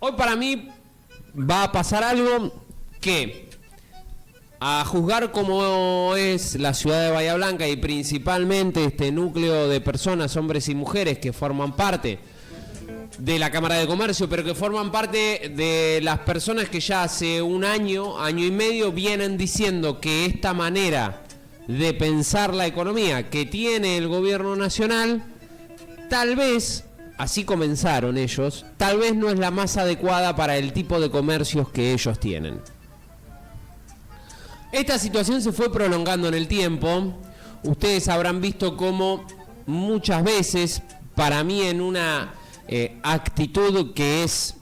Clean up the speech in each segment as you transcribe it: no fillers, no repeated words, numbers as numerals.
Hoy para mí va a pasar algo que, a juzgar cómo es la ciudad de Bahía Blanca y principalmente este núcleo de personas, hombres y mujeres que forman parte de la Cámara de Comercio, pero que forman parte de las personas que ya hace un año, año y medio, vienen diciendo que esta manera de pensar la economía que tiene el gobierno nacional, tal vez, así comenzaron ellos, tal vez no es la más adecuada para el tipo de comercios que ellos tienen. Esta situación se fue prolongando en el tiempo. Ustedes habrán visto cómo muchas veces, para mí en una actitud que es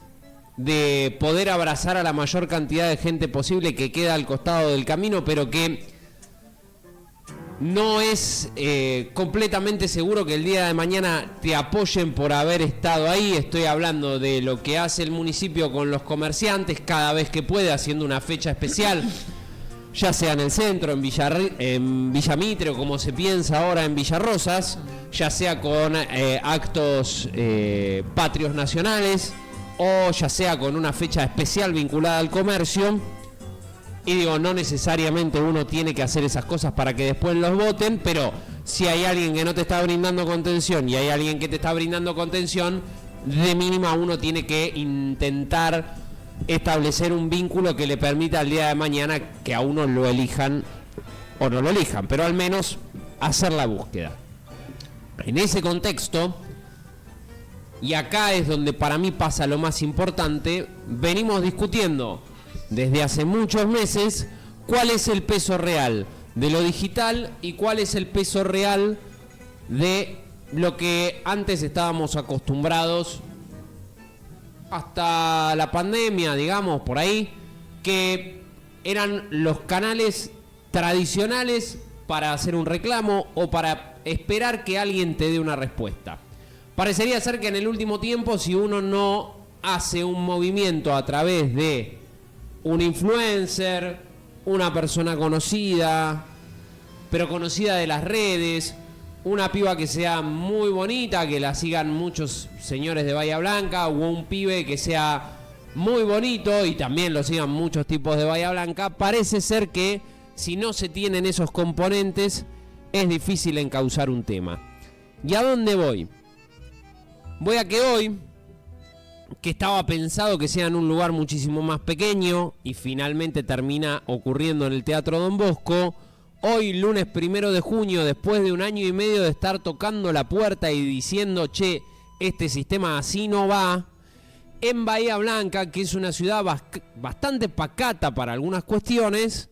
de poder abrazar a la mayor cantidad de gente posible que queda al costado del camino, pero que no es completamente seguro que el día de mañana te apoyen por haber estado ahí. Estoy hablando de lo que hace el municipio con los comerciantes cada vez que puede, haciendo una fecha especial, ya sea en el centro, en Villa Mitre, o como se piensa ahora en Villa Rosas, ya sea con actos patrios nacionales, o ya sea con una fecha especial vinculada al comercio. Y digo, no necesariamente uno tiene que hacer esas cosas para que después los voten, pero si hay alguien que no te está brindando contención y hay alguien que te está brindando contención, de mínima uno tiene que intentar establecer un vínculo que le permita al día de mañana que a uno lo elijan o no lo elijan, pero al menos hacer la búsqueda. En ese contexto, y acá es donde para mí pasa lo más importante, venimos discutiendo desde hace muchos meses cuál es el peso real de lo digital y cuál es el peso real de lo que antes estábamos acostumbrados hasta la pandemia, digamos, por ahí, que eran los canales tradicionales para hacer un reclamo o para esperar que alguien te dé una respuesta. Parecería ser que en el último tiempo, si uno no hace un movimiento a través de un influencer, una persona conocida, pero conocida de las redes, una piba que sea muy bonita, que la sigan muchos señores de Bahía Blanca, o un pibe que sea muy bonito y también lo sigan muchos tipos de Bahía Blanca, parece ser que si no se tienen esos componentes es difícil encauzar un tema. ¿Y a dónde voy? Voy a que hoy, que estaba pensado que sea en un lugar muchísimo más pequeño y finalmente termina ocurriendo en el Teatro Don Bosco, hoy, lunes 1 de junio, después de un año y medio de estar tocando la puerta y diciendo, che, este sistema así no va, en Bahía Blanca, que es una ciudad bastante pacata para algunas cuestiones,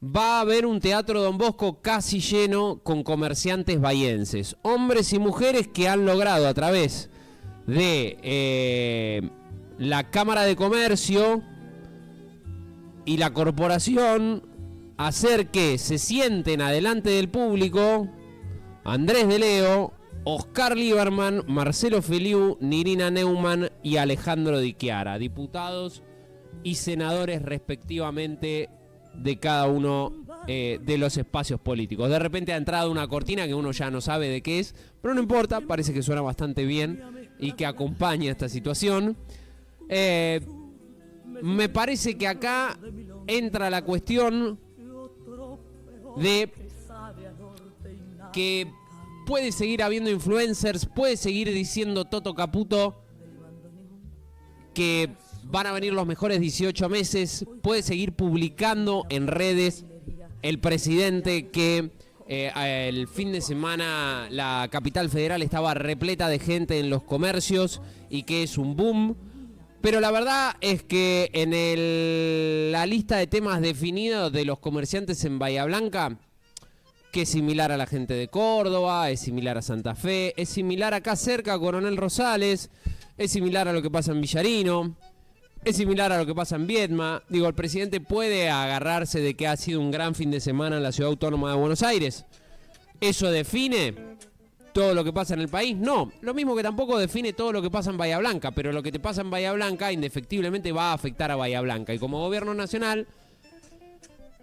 va a haber un Teatro Don Bosco casi lleno con comerciantes bahienses, hombres y mujeres que han logrado a través de la Cámara de Comercio y la corporación hacer que se sienten adelante del público Andrés de Leo, Oscar Lieberman, Marcelo Feliu, Nirina Neumann y Alejandro Di Chiara, diputados y senadores respectivamente de cada uno de los espacios políticos. De repente ha entrado una cortina que uno ya no sabe de qué es, pero no importa, parece que suena bastante bien y que acompaña esta situación. Me parece que acá entra la cuestión de que puede seguir habiendo influencers, puede seguir diciendo Toto Caputo que van a venir los mejores 18 meses, puede seguir publicando en redes el presidente que el fin de semana la capital federal estaba repleta de gente en los comercios y que es un boom. Pero la verdad es que en la lista de temas definidos de los comerciantes en Bahía Blanca, que es similar a la gente de Córdoba, es similar a Santa Fe, es similar acá cerca a Coronel Rosales, es similar a lo que pasa en Villarino, es similar a lo que pasa en Viedma. Digo, el presidente puede agarrarse de que ha sido un gran fin de semana en la Ciudad Autónoma de Buenos Aires. ¿Eso define todo lo que pasa en el país? No, lo mismo que tampoco define todo lo que pasa en Bahía Blanca, pero lo que te pasa en Bahía Blanca indefectiblemente va a afectar a Bahía Blanca. Y como gobierno nacional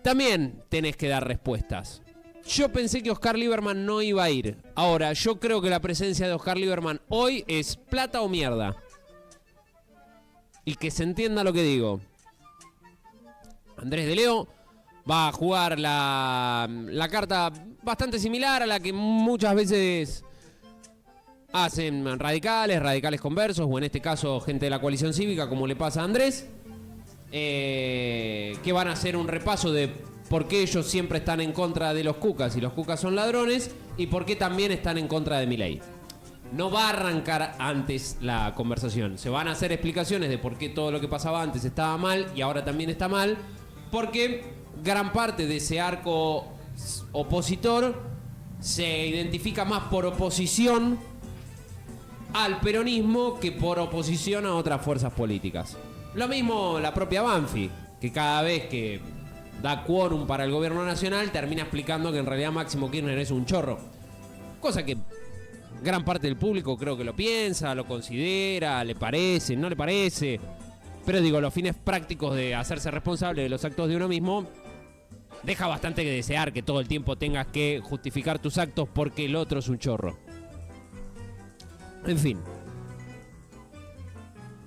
también tenés que dar respuestas. Yo pensé que Oscar Lieberman no iba a ir. Ahora, yo creo que la presencia de Oscar Lieberman hoy es plata o mierda. y que se entienda lo que digo. Andrés de Leo va a jugar la carta bastante similar a la que muchas veces hacen radicales conversos, o en este caso gente de la coalición cívica, como le pasa a Andrés, que van a hacer un repaso de por qué ellos siempre están en contra de los cucas y los cucas son ladrones, y por qué también están en contra de Milei. No va a arrancar antes la conversación. Se van a hacer explicaciones de por qué todo lo que pasaba antes estaba mal y ahora también está mal, porque gran parte de ese arco opositor se identifica más por oposición al peronismo que por oposición a otras fuerzas políticas. Lo mismo la propia Banfi, que cada vez que da quórum para el gobierno nacional termina explicando que en realidad Máximo Kirchner es un chorro. Cosa que gran parte del público creo que lo piensa, lo considera, le parece, no le parece. Pero digo, los fines prácticos de hacerse responsable de los actos de uno mismo deja bastante que desear, que todo el tiempo tengas que justificar tus actos porque el otro es un chorro. En fin.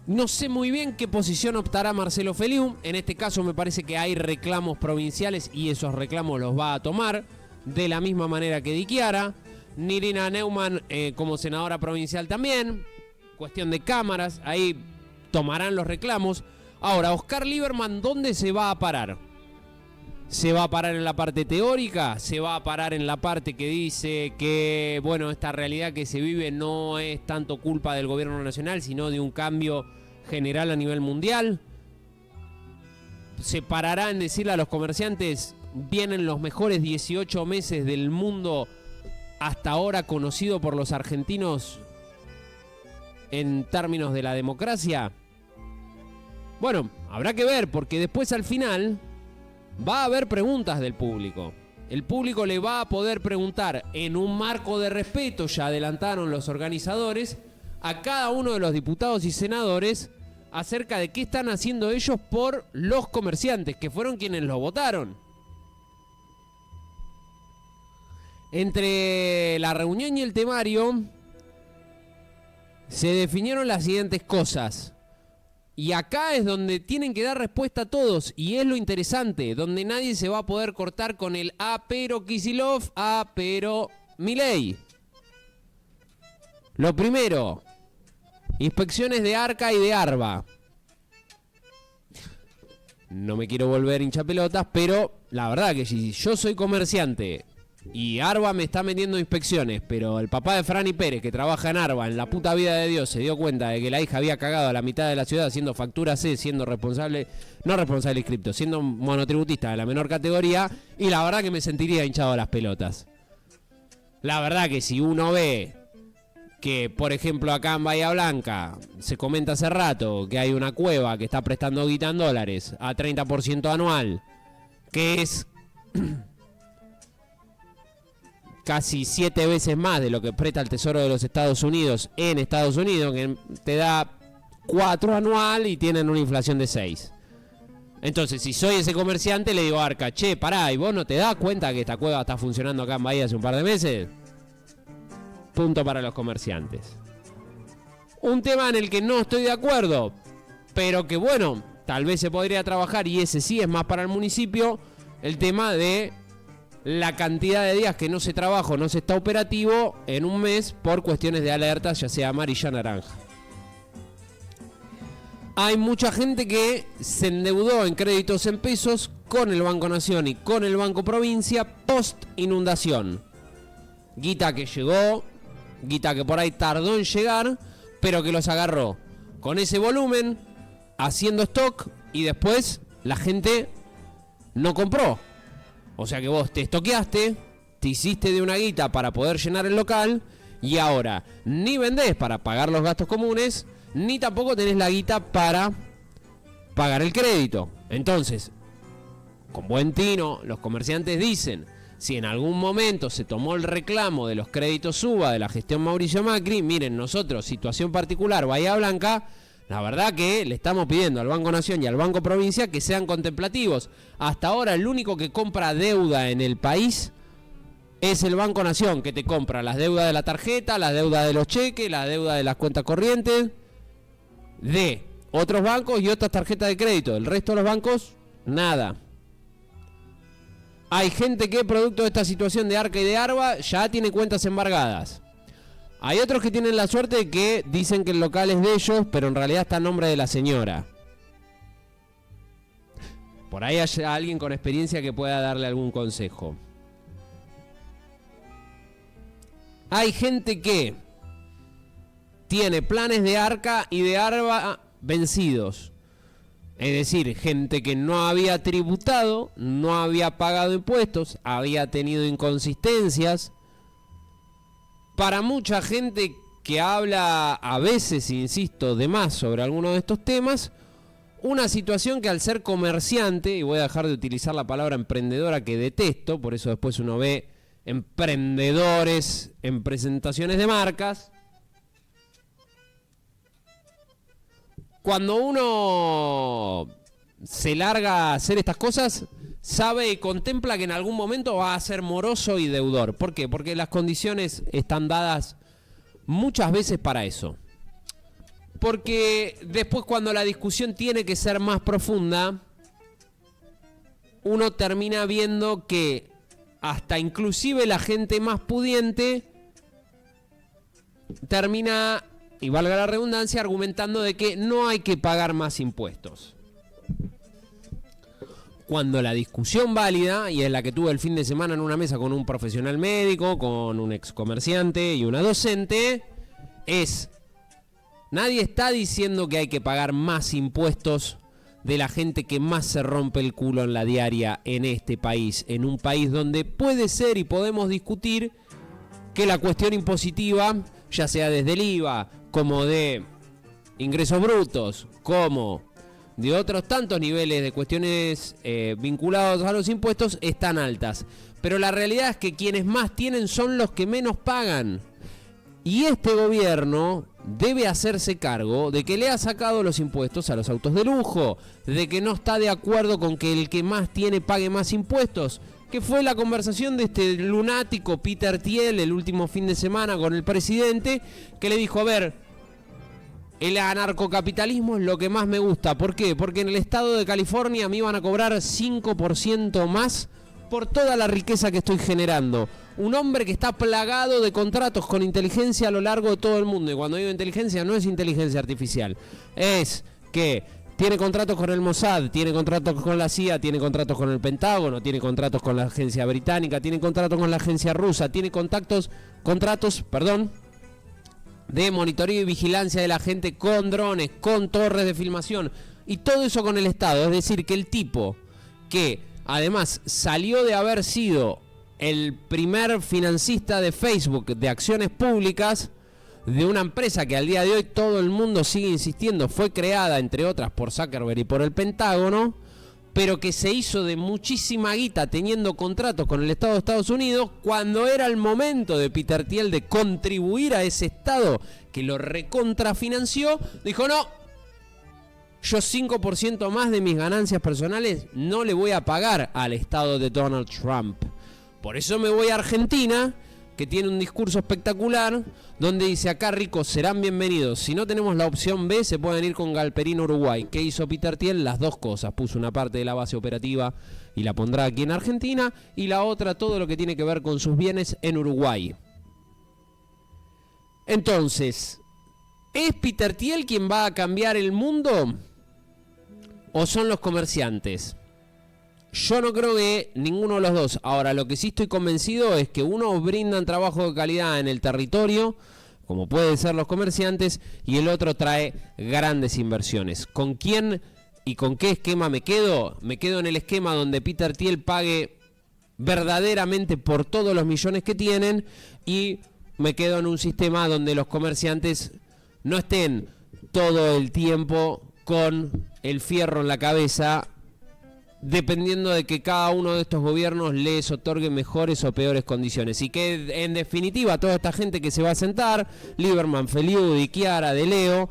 No sé muy bien qué posición optará Marcelo Feliú. En este caso me parece que hay reclamos provinciales y esos reclamos los va a tomar de la misma manera que Di Chiara. Nirina Neumann como senadora provincial también. Cuestión de cámaras, ahí tomarán los reclamos. Ahora, Oscar Lieberman, ¿dónde se va a parar? ¿Se va a parar en la parte teórica? ¿Se va a parar en la parte que dice que, bueno, esta realidad que se vive no es tanto culpa del gobierno nacional, sino de un cambio general a nivel mundial? ¿Se parará en decirle a los comerciantes, vienen los mejores 18 meses del mundo hasta ahora conocido por los argentinos en términos de la democracia? Bueno, habrá que ver, porque después al final va a haber preguntas del público. El público le va a poder preguntar en un marco de respeto, ya adelantaron los organizadores, a cada uno de los diputados y senadores acerca de qué están haciendo ellos por los comerciantes, que fueron quienes los votaron. Entre la reunión y el temario se definieron las siguientes cosas. Y acá es donde tienen que dar respuesta a todos. Y es lo interesante, donde nadie se va a poder cortar con el pero Kicillof, pero Milei. Lo primero, inspecciones de Arca y de Arba. No me quiero volver hinchapelotas, pero la verdad que si yo soy comerciante y Arba me está metiendo inspecciones, pero el papá de Franny Pérez, que trabaja en Arba, en la puta vida de Dios, se dio cuenta de que la hija había cagado a la mitad de la ciudad haciendo factura C, siendo responsable, no responsable inscripto, siendo monotributista de la menor categoría, y la verdad que me sentiría hinchado a las pelotas. La verdad que si uno ve que, por ejemplo, acá en Bahía Blanca se comenta hace rato que hay una cueva que está prestando guita en dólares a 30% anual, que es casi 7 veces más de lo que presta el Tesoro de los Estados Unidos en Estados Unidos, que te da 4 anual y tienen una inflación de 6. Entonces, si soy ese comerciante, le digo a Arca, che, pará, ¿y vos no te das cuenta que esta cueva está funcionando acá en Bahía hace un par de meses? Punto para los comerciantes. Un tema en el que no estoy de acuerdo, pero que bueno, tal vez se podría trabajar, y ese sí es más para el municipio, el tema de la cantidad de días que no se trabaja o no se está operativo en un mes por cuestiones de alertas, ya sea amarilla o naranja. Hay mucha gente que se endeudó en créditos en pesos con el Banco Nación y con el Banco Provincia post inundación. Guita que llegó, guita que por ahí tardó en llegar, pero que los agarró con ese volumen, haciendo stock, y después la gente no compró. O sea que vos te estoqueaste, te hiciste de una guita para poder llenar el local, y ahora ni vendés para pagar los gastos comunes, ni tampoco tenés la guita para pagar el crédito. Entonces, con buen tino, los comerciantes dicen, si en algún momento se tomó el reclamo de los créditos UBA de la gestión Mauricio Macri, miren, nosotros, situación particular, Bahía Blanca, la verdad que le estamos pidiendo al Banco Nación y al Banco Provincia que sean contemplativos. Hasta ahora el único que compra deuda en el país es el Banco Nación, que te compra las deudas de la tarjeta, las deudas de los cheques, las deudas de las cuentas corrientes, de otros bancos y otras tarjetas de crédito. El resto de los bancos, nada. Hay gente que, producto de esta situación de Arca y de Arba, ya tiene cuentas embargadas. Hay otros que tienen la suerte de que dicen que el local es de ellos, pero en realidad está a nombre de la señora. Por ahí hay alguien con experiencia que pueda darle algún consejo. Hay gente que tiene planes de Arca y de Arba vencidos. Es decir, gente que no había tributado, no había pagado impuestos, había tenido inconsistencias. Para mucha gente que habla a veces, insisto, de más sobre algunos de estos temas, una situación que al ser comerciante, y voy a dejar de utilizar la palabra emprendedora que detesto, por eso después uno ve emprendedores en presentaciones de marcas. Cuando uno se larga a hacer estas cosas, sabe y contempla que en algún momento va a ser moroso y deudor. ¿Por qué? Porque las condiciones están dadas muchas veces para eso. Porque después, cuando la discusión tiene que ser más profunda, uno termina viendo que hasta inclusive la gente más pudiente termina, y valga la redundancia, argumentando de que no hay que pagar más impuestos. Cuando la discusión válida, y es la que tuve el fin de semana en una mesa con un profesional médico, con un ex comerciante y una docente, es: nadie está diciendo que hay que pagar más impuestos de la gente que más se rompe el culo en la diaria en este país, en un país donde puede ser y podemos discutir que la cuestión impositiva, ya sea desde el IVA, como de ingresos brutos, como de otros tantos niveles de cuestiones vinculados a los impuestos, están altas. Pero la realidad es que quienes más tienen son los que menos pagan. Y este gobierno debe hacerse cargo de que le ha sacado los impuestos a los autos de lujo, de que no está de acuerdo con que el que más tiene pague más impuestos, que fue la conversación de este lunático Peter Thiel el último fin de semana con el presidente, que le dijo: a ver, el anarcocapitalismo es lo que más me gusta. ¿Por qué? Porque en el estado de California me iban a cobrar 5% más por toda la riqueza que estoy generando. Un hombre que está plagado de contratos con inteligencia a lo largo de todo el mundo. Y cuando digo inteligencia, no es inteligencia artificial. Es que tiene contratos con el Mossad, tiene contratos con la CIA, tiene contratos con el Pentágono, tiene contratos con la agencia británica, tiene contratos con la agencia rusa, tiene contratos, de monitoreo y vigilancia de la gente con drones, con torres de filmación. Y todo eso con el Estado. Es decir, que el tipo que además salió de haber sido el primer financista de Facebook de acciones públicas, de una empresa que al día de hoy todo el mundo sigue insistiendo fue creada, entre otras, por Zuckerberg y por el Pentágono, pero que se hizo de muchísima guita teniendo contratos con el Estado de Estados Unidos, cuando era el momento de Peter Thiel de contribuir a ese Estado que lo recontrafinanció, dijo: no, yo 5% más de mis ganancias personales no le voy a pagar al Estado de Donald Trump. Por eso me voy a Argentina, que tiene un discurso espectacular, donde dice: acá ricos serán bienvenidos. Si no tenemos la opción B, se pueden ir con Galperino, Uruguay. ¿Qué hizo Peter Thiel? Las dos cosas. Puso una parte de la base operativa y la pondrá aquí en Argentina, y la otra, todo lo que tiene que ver con sus bienes en Uruguay. Entonces, ¿es Peter Thiel quien va a cambiar el mundo? ¿O son los comerciantes? Yo no creo que ninguno de los dos. Ahora, lo que sí estoy convencido es que uno brindan trabajo de calidad en el territorio, como pueden ser los comerciantes, y el otro trae grandes inversiones. ¿Con quién y con qué esquema me quedo? Me quedo en el esquema donde Peter Thiel pague verdaderamente por todos los millones que tienen, y me quedo en un sistema donde los comerciantes no estén todo el tiempo con el fierro en la cabeza, dependiendo de que cada uno de estos gobiernos les otorgue mejores o peores condiciones. Y que, en definitiva, toda esta gente que se va a sentar, Lieberman, Feliudi, Chiara, De Leo,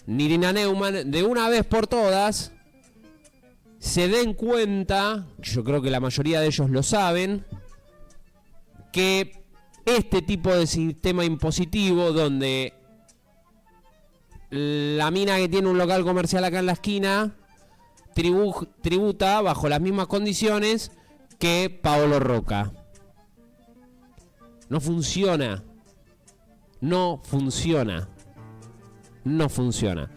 Nirina Neumann, de una vez por todas, se den cuenta, yo creo que la mayoría de ellos lo saben, que este tipo de sistema impositivo, donde la mina que tiene un local comercial acá en la esquina tributa bajo las mismas condiciones que Paolo Roca. No funciona. No funciona. No funciona.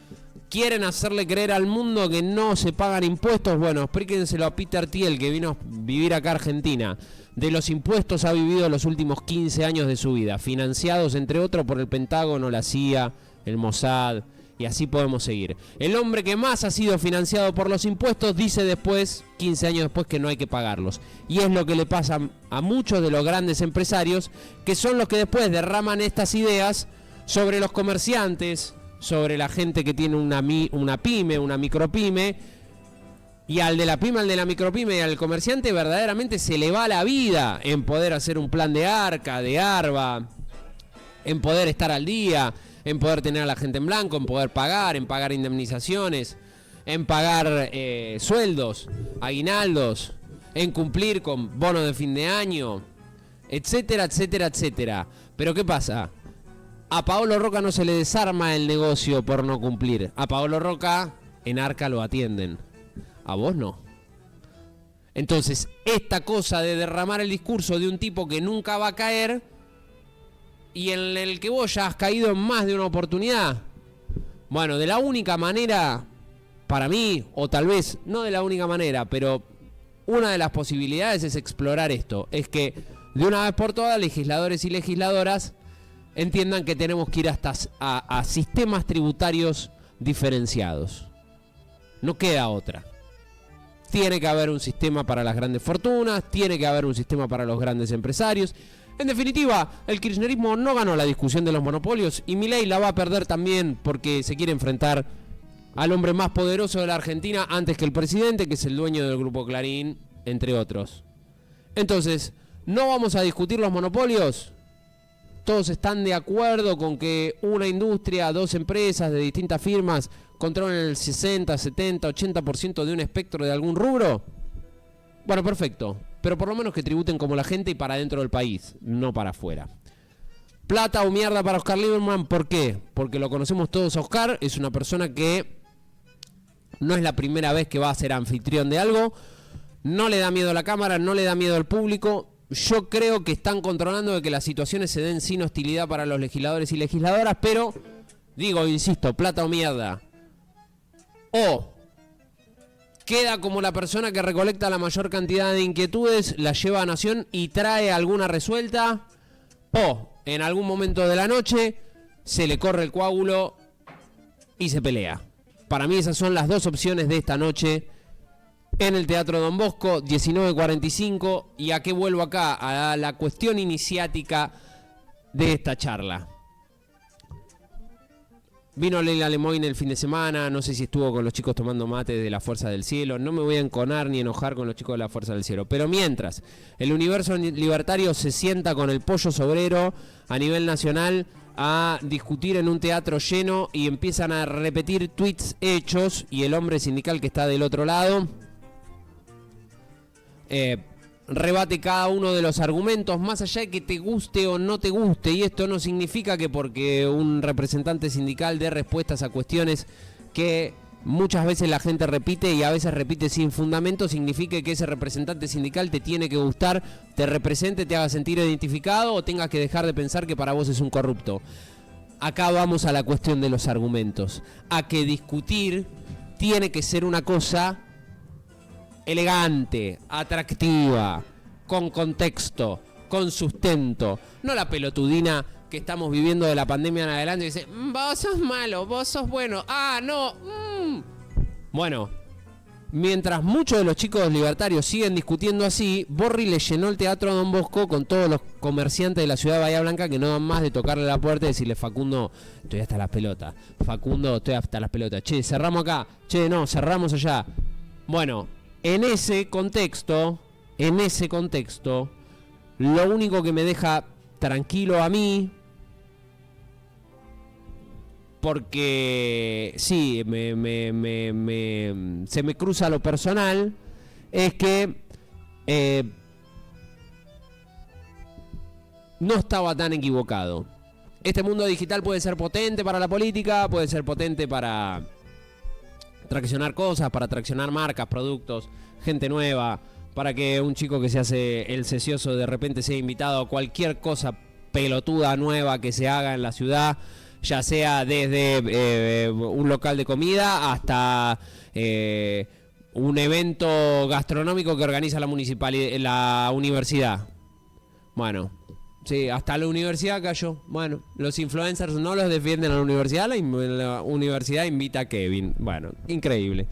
¿Quieren hacerle creer al mundo que no se pagan impuestos? Bueno, explíquenselo a Peter Thiel, que vino a vivir acá a Argentina. De los impuestos ha vivido los últimos 15 años de su vida, financiados entre otros por el Pentágono, la CIA, el Mossad, y así podemos seguir. El hombre que más ha sido financiado por los impuestos dice después, 15 años después, que no hay que pagarlos. Y es lo que le pasa a muchos de los grandes empresarios, que son los que después derraman estas ideas sobre los comerciantes, sobre la gente que tiene una pyme, una micropyme, y al de la pyme, al de la micropyme y al comerciante verdaderamente se le va la vida en poder hacer un plan de Arca, de Arba, en poder estar al día, en poder tener a la gente en blanco, en poder pagar, en pagar indemnizaciones, en pagar sueldos, aguinaldos, en cumplir con bonos de fin de año, etcétera, etcétera, etcétera. Pero ¿qué pasa? A Paolo Roca no se le desarma el negocio por no cumplir. A Paolo Roca en Arca lo atienden. A vos no. Entonces, esta cosa de derramar el discurso de un tipo que nunca va a caer y en el que vos ya has caído en más de una oportunidad. Bueno, de la única manera, para mí, o tal vez no de la única manera, pero una de las posibilidades es explorar esto. Es que de una vez por todas, legisladores y legisladoras entiendan que tenemos que ir hasta a sistemas tributarios diferenciados. No queda otra. Tiene que haber un sistema para las grandes fortunas, tiene que haber un sistema para los grandes empresarios. En definitiva, el kirchnerismo no ganó la discusión de los monopolios y Milei la va a perder también porque se quiere enfrentar al hombre más poderoso de la Argentina antes que el presidente, que es el dueño del Grupo Clarín, entre otros. Entonces, ¿no vamos a discutir los monopolios? Todos están de acuerdo con que una industria, dos empresas de distintas firmas controlen el 60, 70, 80% de un espectro de algún rubro. Bueno, perfecto. Pero por lo menos que tributen como la gente y para dentro del país, no para afuera. Plata o mierda para Oscar Lieberman, ¿por qué? Porque lo conocemos todos a Oscar, es una persona que no es la primera vez que va a ser anfitrión de algo, no le da miedo a la cámara, no le da miedo al público. Yo creo que están controlando de que las situaciones se den sin hostilidad para los legisladores y legisladoras, pero, digo, insisto, plata o mierda. O queda como la persona que recolecta la mayor cantidad de inquietudes, la lleva a Nación y trae alguna resuelta, o en algún momento de la noche se le corre el coágulo y se pelea. Para mí esas son las dos opciones de esta noche en el Teatro Don Bosco, 19:45. ¿Y a qué vuelvo acá? A la cuestión iniciática de esta charla. Vino Leila Lemoyne el fin de semana, no sé si estuvo con los chicos tomando mate de la Fuerza del Cielo, no me voy a enconar ni enojar con los chicos de la Fuerza del Cielo, pero mientras el universo libertario se sienta con el pollo sobrero a nivel nacional a discutir en un teatro lleno y empiezan a repetir tweets hechos y el hombre sindical que está del otro lado rebate cada uno de los argumentos, más allá de que te guste o no te guste, y esto no significa que porque un representante sindical dé respuestas a cuestiones que muchas veces la gente repite y a veces repite sin fundamento, significa que ese representante sindical te tiene que gustar, te represente, te haga sentir identificado o tengas que dejar de pensar que para vos es un corrupto. Acá vamos a la cuestión de los argumentos, a que discutir tiene que ser una cosa elegante, atractiva, con contexto, con sustento. No la pelotudina que estamos viviendo de la pandemia en adelante y dice, vos sos malo, vos sos bueno. Ah, no. Bueno, mientras muchos de los chicos libertarios siguen discutiendo así, Borri le llenó el Teatro Don Bosco con todos los comerciantes de la ciudad de Bahía Blanca que no dan más de tocarle la puerta y decirle, Facundo, estoy hasta las pelotas. Facundo, estoy hasta las pelotas. Che, cerramos acá. Che, no, cerramos allá. Bueno, en ese contexto, lo único que me deja tranquilo a mí, porque sí, se me cruza lo personal, es que no estaba tan equivocado. Este mundo digital puede ser potente para la política, puede ser potente para traccionar cosas, para traccionar marcas, productos, gente nueva, para que un chico que se hace el cecioso de repente sea invitado a cualquier cosa pelotuda nueva que se haga en la ciudad, ya sea desde un local de comida hasta un evento gastronómico que organiza la universidad. Bueno, sí, hasta la universidad cayó. Bueno, los influencers no los defienden a la universidad, la universidad invita a Kevin. Bueno, increíble.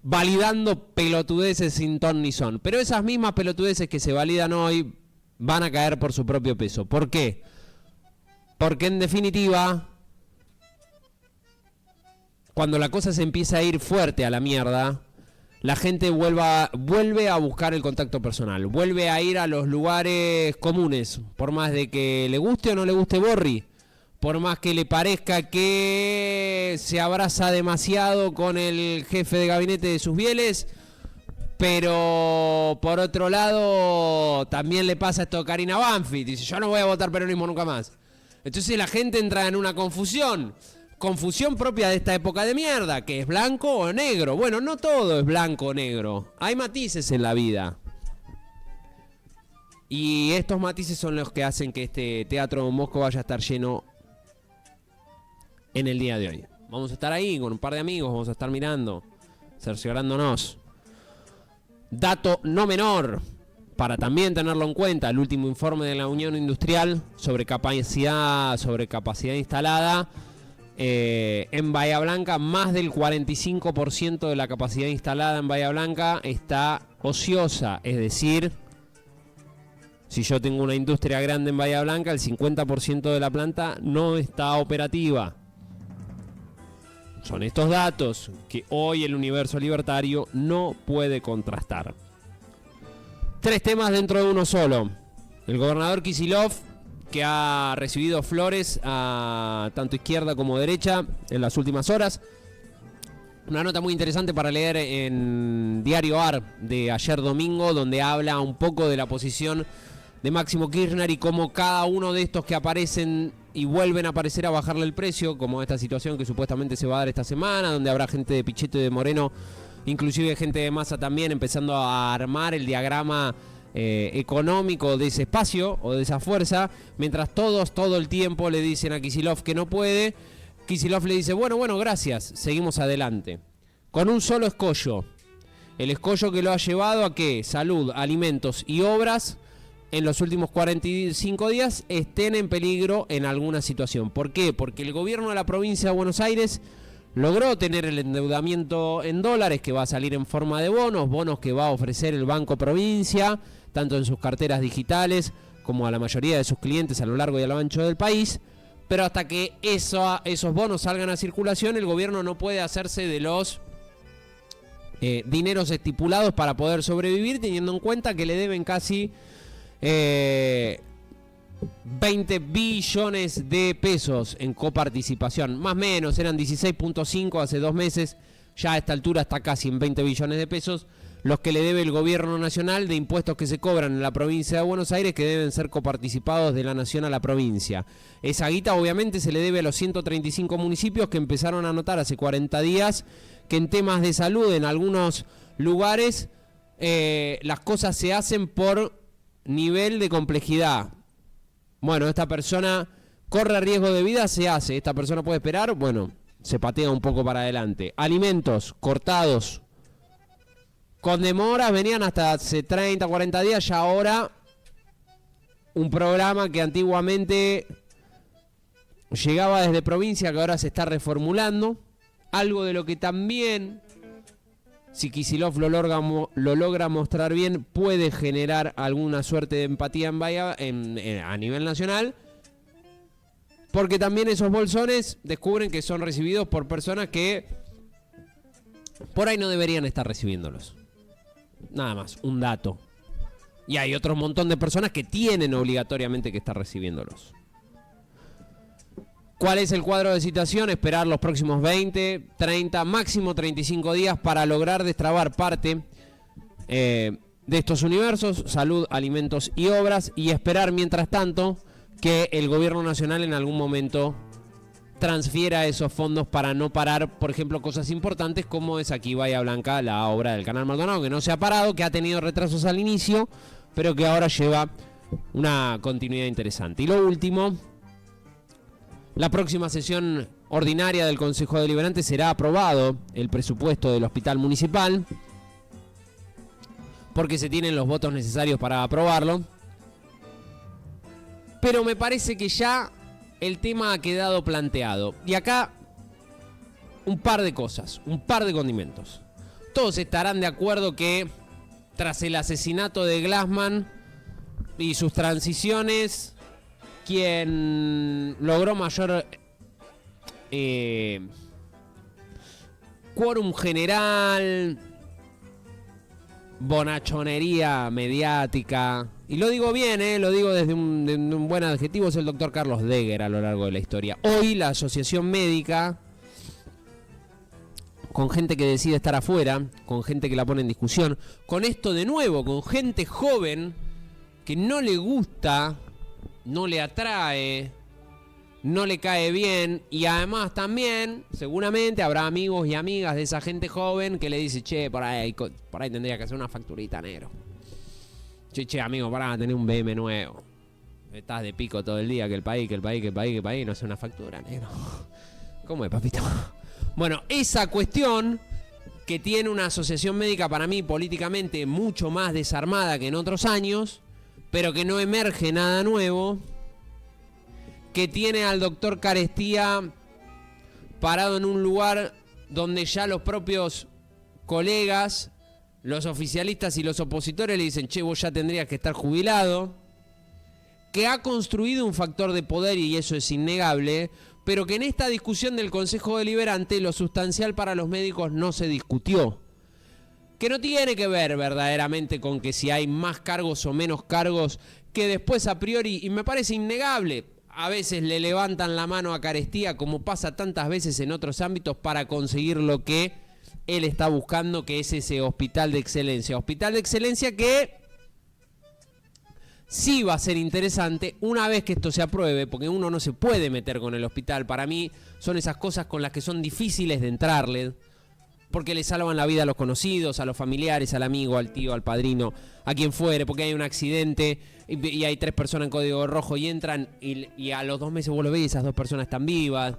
Validando pelotudeces sin ton ni son. Pero esas mismas pelotudeces que se validan hoy van a caer por su propio peso. ¿Por qué? Porque en definitiva, cuando la cosa se empieza a ir fuerte a la mierda, la gente vuelve a buscar el contacto personal, vuelve a ir a los lugares comunes, por más de que le guste o no le guste Borri, por más que le parezca que se abraza demasiado con el jefe de gabinete de sus bieles, pero por otro lado también le pasa esto a Karina Banfi, dice yo no voy a votar peronismo nunca más. Entonces la gente entra en una confusión propia de esta época de mierda, que es blanco o negro. Bueno, no todo es blanco o negro, hay matices en la vida. Y estos matices son los que hacen que este Teatro Don Bosco vaya a estar lleno en el día de hoy. Vamos a estar ahí con un par de amigos, vamos a estar mirando, cerciorándonos. Dato no menor, para también tenerlo en cuenta, el último informe de la Unión Industrial sobre capacidad instalada. En Bahía Blanca, más del 45% de la capacidad instalada en Bahía Blanca está ociosa, es decir, si yo tengo una industria grande en Bahía Blanca, el 50% de la planta no está operativa. Son estos datos que hoy el universo libertario no puede contrastar. 3 temas dentro de uno solo. El gobernador Kicillof, que ha recibido flores a tanto izquierda como derecha en las últimas horas. Una nota muy interesante para leer en Diario AR de ayer domingo, donde habla un poco de la posición de Máximo Kirchner y cómo cada uno de estos que aparecen y vuelven a aparecer a bajarle el precio, como esta situación que supuestamente se va a dar esta semana, donde habrá gente de Pichetto y de Moreno, inclusive gente de Massa también, empezando a armar el diagrama económico de ese espacio o de esa fuerza, mientras todos todo el tiempo le dicen a Kicillof que no puede. Kicillof le dice, bueno, gracias, seguimos adelante. Con un solo escollo. El escollo que lo ha llevado a que salud, alimentos y obras en los últimos 45 días estén en peligro en alguna situación. ¿Por qué? Porque el gobierno de la provincia de Buenos Aires logró tener el endeudamiento en dólares que va a salir en forma de bonos que va a ofrecer el Banco Provincia, tanto en sus carteras digitales como a la mayoría de sus clientes a lo largo y a lo ancho del país. Pero hasta que esos bonos salgan a circulación, el gobierno no puede hacerse de los dineros estipulados para poder sobrevivir, teniendo en cuenta que le deben casi 20 billones de pesos en coparticipación. Más o menos, eran 16.5 hace 2 meses. Ya a esta altura está casi en 20 billones de pesos los que le debe el gobierno nacional de impuestos que se cobran en la provincia de Buenos Aires, que deben ser coparticipados de la nación a la provincia. Esa guita obviamente se le debe a los 135 municipios que empezaron a notar hace 40 días que en temas de salud en algunos lugares las cosas se hacen por nivel de complejidad. Bueno, esta persona corre riesgo de vida, se hace. Esta persona puede esperar, bueno, se patea un poco para adelante. Alimentos cortados con demoras, venían hasta hace 30, 40 días, ya ahora un programa que antiguamente llegaba desde provincia, que ahora se está reformulando. Algo de lo que también, si Kicillof lo logra mostrar bien, puede generar alguna suerte de empatía a nivel nacional. Porque también esos bolsones descubren que son recibidos por personas que por ahí no deberían estar recibiéndolos. Nada más, un dato. Y hay otro montón de personas que tienen obligatoriamente que estar recibiéndolos. ¿Cuál es el cuadro de situación? Esperar los próximos 20, 30, máximo 35 días para lograr destrabar parte de estos universos, salud, alimentos y obras, y esperar mientras tanto que el gobierno nacional en algún momento transfiera esos fondos para no parar, por ejemplo, cosas importantes como es aquí Bahía Blanca, la obra del Canal Maldonado, que no se ha parado, que ha tenido retrasos al inicio, pero que ahora lleva una continuidad interesante. Y lo último, la próxima sesión ordinaria del Consejo Deliberante será aprobado el presupuesto del Hospital Municipal, porque se tienen los votos necesarios para aprobarlo. Pero me parece que ya el tema ha quedado planteado. Y acá un par de cosas, un par de condimentos. Todos estarán de acuerdo que tras el asesinato de Glassman y sus transiciones, quien logró mayor quórum general, bonachonería mediática, y lo digo bien, lo digo desde un buen adjetivo, es el doctor Carlos Degger a lo largo de la historia. Hoy la asociación médica, con gente que decide estar afuera, con gente que la pone en discusión, con esto de nuevo, con gente joven que no le gusta, no le atrae, no le cae bien, y además también seguramente habrá amigos y amigas de esa gente joven que le dice, che, por ahí tendría que hacer una facturita, negro. Che, amigo, para tener un BM nuevo. Estás de pico todo el día, que el país, no hace una factura, negro. ¿Cómo es, papito? Bueno, esa cuestión que tiene una asociación médica para mí políticamente mucho más desarmada que en otros años, pero que no emerge nada nuevo, que tiene al doctor Carestía parado en un lugar donde ya los propios colegas, los oficialistas y los opositores le dicen, che, vos ya tendrías que estar jubilado, que ha construido un factor de poder y eso es innegable, pero que en esta discusión del Consejo Deliberante lo sustancial para los médicos no se discutió. Que no tiene que ver verdaderamente con que si hay más cargos o menos cargos, que después a priori, y me parece innegable, a veces le levantan la mano a Carestía, como pasa tantas veces en otros ámbitos, para conseguir lo que él está buscando, que es ese hospital de excelencia. Hospital de excelencia que sí va a ser interesante una vez que esto se apruebe, porque uno no se puede meter con el hospital. Para mí son esas cosas con las que son difíciles de entrarle, porque le salvan la vida a los conocidos, a los familiares, al amigo, al tío, al padrino, a quien fuere, porque hay un accidente y hay 3 personas en código rojo y entran y a los 2 meses vos lo ves y esas 2 personas están vivas.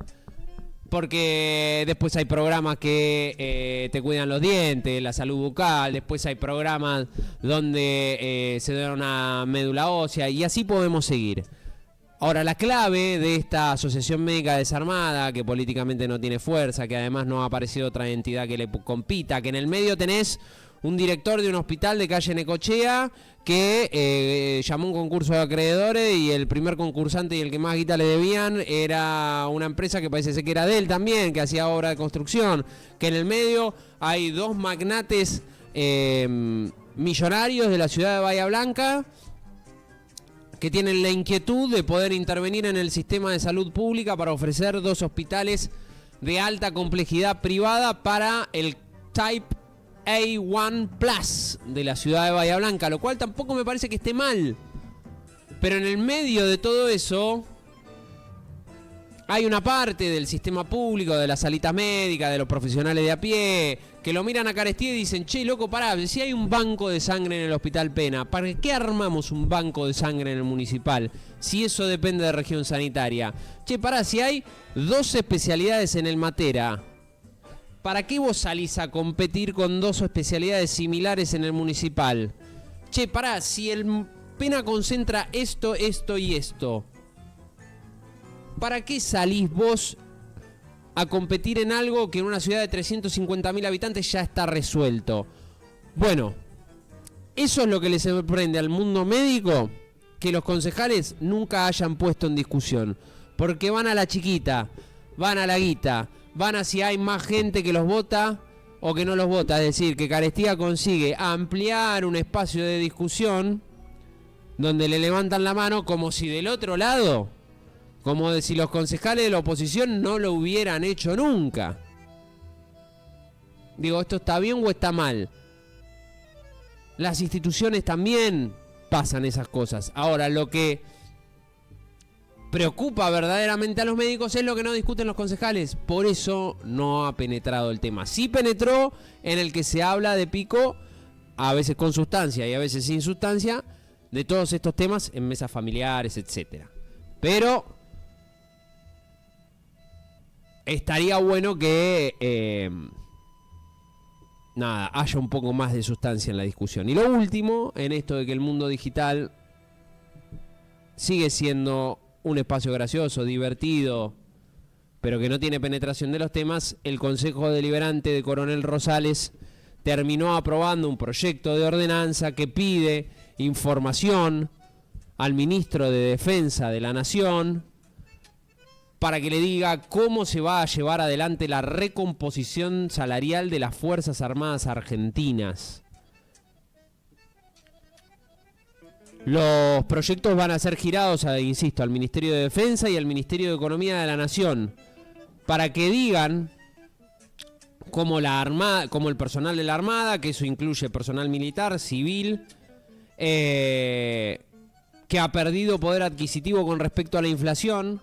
Porque después hay programas que te cuidan los dientes, la salud bucal, después hay programas donde se da una médula ósea y así podemos seguir. Ahora, la clave de esta asociación médica desarmada, que políticamente no tiene fuerza, que además no ha aparecido otra entidad que le compita, que en el medio tenés un director de un hospital de calle Necochea que llamó un concurso de acreedores y el primer concursante y el que más guita le debían era una empresa que parece ser que era de él también, que hacía obra de construcción, que en el medio hay 2 magnates millonarios de la ciudad de Bahía Blanca que tienen la inquietud de poder intervenir en el sistema de salud pública para ofrecer 2 hospitales de alta complejidad privada para el Type A1 Plus de la ciudad de Bahía Blanca, lo cual tampoco me parece que esté mal. Pero en el medio de todo eso hay una parte del sistema público, de las salitas médicas, de los profesionales de a pie, que lo miran a Carestía y dicen, che, loco, pará, si hay un banco de sangre en el Hospital Pena, ¿para qué armamos un banco de sangre en el municipal? Si eso depende de región sanitaria. Che, pará, si hay 12 especialidades en el Matera, ¿para qué vos salís a competir con 2 especialidades similares en el municipal? Che, pará, si el Pena concentra esto, esto y esto, ¿para qué salís vos a competir en algo que en una ciudad de 350.000 habitantes ya está resuelto? Bueno, eso es lo que le sorprende al mundo médico, que los concejales nunca hayan puesto en discusión. Porque van a la chiquita, van a la guita, van a si hay más gente que los vota o que no los vota. Es decir, que Carestía consigue ampliar un espacio de discusión donde le levantan la mano como si del otro lado, como de si los concejales de la oposición no lo hubieran hecho nunca. Digo, ¿esto está bien o está mal? Las instituciones también pasan esas cosas. Ahora, lo que preocupa verdaderamente a los médicos es lo que no discuten los concejales. Por eso no ha penetrado el tema. Sí penetró en el que se habla de Pico, a veces con sustancia y a veces sin sustancia, de todos estos temas en mesas familiares, etcétera. Pero estaría bueno que haya un poco más de sustancia en la discusión. Y lo último, en esto de que el mundo digital sigue siendo un espacio gracioso, divertido, pero que no tiene penetración de los temas, el Consejo Deliberante de Coronel Rosales terminó aprobando un proyecto de ordenanza que pide información al ministro de Defensa de la Nación para que le diga cómo se va a llevar adelante la recomposición salarial de las Fuerzas Armadas Argentinas. Los proyectos van a ser girados, insisto, al Ministerio de Defensa y al Ministerio de Economía de la Nación para que digan cómo el personal de la Armada, que eso incluye personal militar, civil, que ha perdido poder adquisitivo con respecto a la inflación.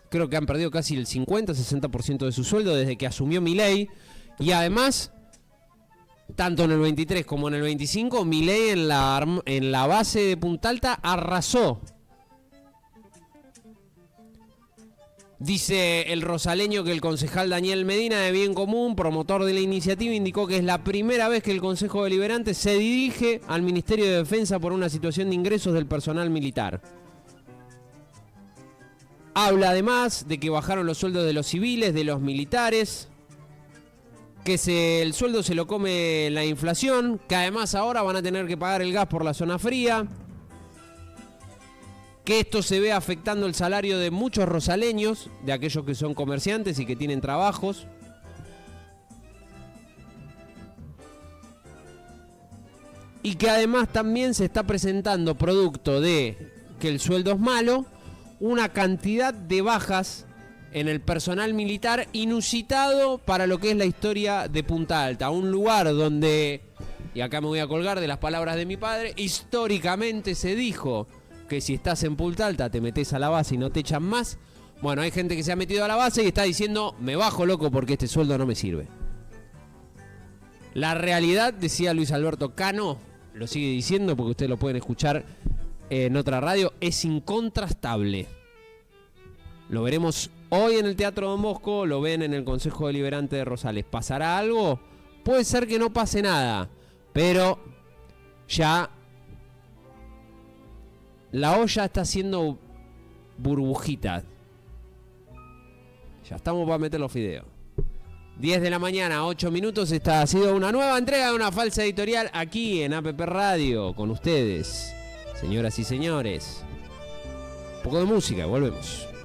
Creo que han perdido casi el 50-60% de su sueldo desde que asumió Milei. Y además, tanto en el 23 como en el 25, Milei en la base de Punta Alta arrasó. Dice el rosaleño que el concejal Daniel Medina de Bien Común, promotor de la iniciativa, indicó que es la primera vez que el Consejo Deliberante se dirige al Ministerio de Defensa por una situación de ingresos del personal militar. Habla además de que bajaron los sueldos de los civiles, de los militares, que el sueldo se lo come la inflación, que además ahora van a tener que pagar el gas por la zona fría, que esto se ve afectando el salario de muchos rosaleños, de aquellos que son comerciantes y que tienen trabajos. Y que además también se está presentando, producto de que el sueldo es malo, una cantidad de bajas en el personal militar inusitado para lo que es la historia de Punta Alta. Un lugar donde, y acá me voy a colgar de las palabras de mi padre, históricamente se dijo que si estás en Punta Alta te metes a la base y no te echan más. Bueno, hay gente que se ha metido a la base y está diciendo, me bajo loco porque este sueldo no me sirve. La realidad, decía Luis Alberto Cano, lo sigue diciendo porque ustedes lo pueden escuchar en otra radio, es incontrastable. Lo veremos hoy en el Teatro Don Bosco, lo ven en el Consejo Deliberante de Rosales. ¿Pasará algo? Puede ser que no pase nada, pero ya la olla está haciendo burbujitas. Ya estamos para meter los fideos. 10 de la mañana, 8 minutos. Esta ha sido una nueva entrega de una falsa editorial aquí en APP Radio con ustedes, señoras y señores. Un poco de música, volvemos.